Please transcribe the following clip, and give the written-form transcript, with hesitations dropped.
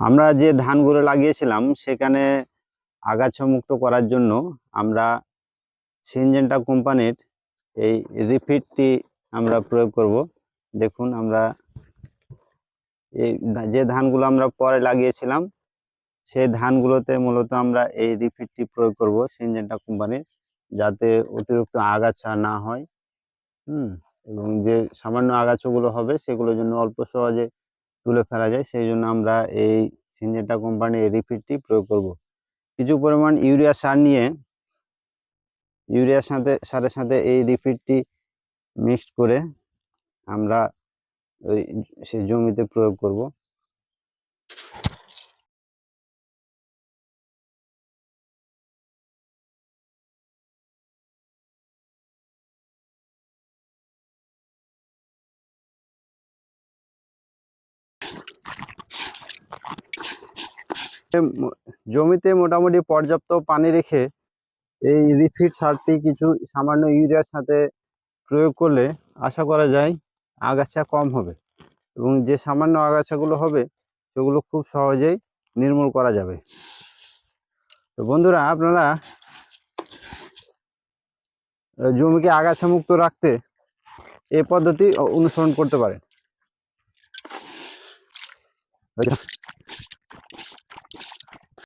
আমরা যে ধানগুলো লাগিয়েছিলাম সেখানে আগাছা মুক্ত করার জন্য আমরা সিনজেন্টা কোম্পানির এই রিফিটটি আমরা প্রয়োগ করব। দেখুন, আমরা এই যে ধানগুলো আমরা পরে লাগিয়েছিলাম সেই ধানগুলোতে মূলত আমরা এই রিফিটটি প্রয়োগ করব সিনজেন্টা কোম্পানির, যাতে অতিরিক্ত আগাছা না হয়। এবং যে সামান্য আগাছাগুলো হবে সেগুলোর জন্য অল্প সহজে তুলে ফেলা যায়, সেই জন্য আমরা এই সিনজেন্টা কোম্পানির এই রিফিটটি প্রয়োগ করব। কিছু পরিমাণ ইউরিয়া সার নিয়ে ইউরিয়ার সাথে সাথে এই রিফিটটি মিক্সড করে আমরা ওই সেই জমিতে প্রয়োগ করব। জমিতে মোটামুটি পর্যাপ্ত পানি রেখে এই রিফিট সারটি কিছু সামান্য ইউরিয়ার সাথে প্রয়োগ করলে আশা করা যায় আগাছা কম হবে, এবং যে সামান্য আগাছাগুলো হবে সেগুলো খুব সহজেই নির্মূল করা যাবে। তো বন্ধুরা, আপনারা জমিকে আগাছা মুক্ত রাখতে এই পদ্ধতি অনুসরণ করতে পারেন।